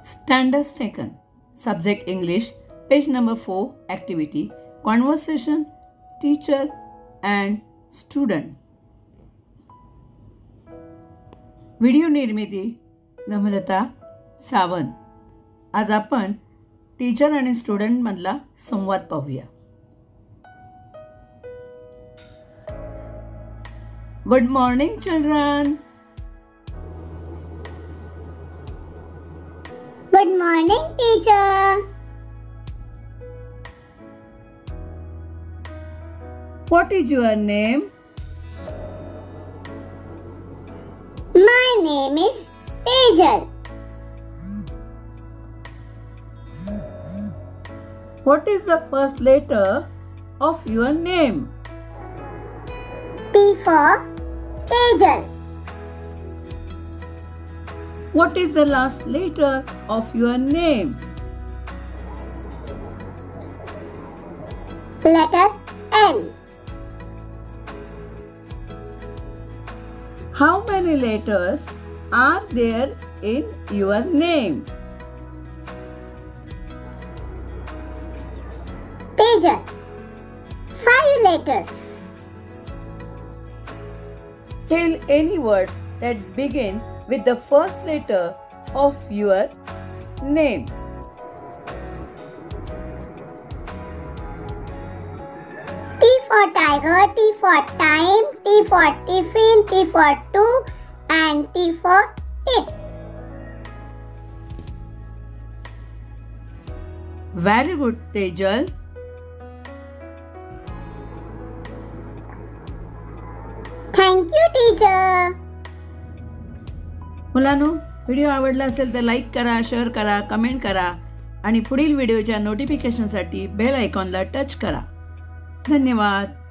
Standards taken. Subject English, page number 4, activity, conversation, teacher and student. Video निर्मिती नम्रता सावंत. आज आपण teacher आणि student मधला संवाद पाहूया. Good morning children. Good morning, teacher. What is your name? My name is Tejal. What is the first letter of your name? T for Tejal. What is the last letter of your name? Letter L. How many letters are there in your name? Tejal. 5 letters. Tell any words that begin with the first letter of your name. T for tiger, T for time, T for tiffin, T for two, and T for tit. Very good, Tejal. Thank you, teacher. मुलांनो, video आवडला असेल तर like करा, share करा, comment करा आणि पुढील व्हिडिओच्या नोटिफिकेशनसाठी बेल आयकॉनला टच करा. धन्यवाद.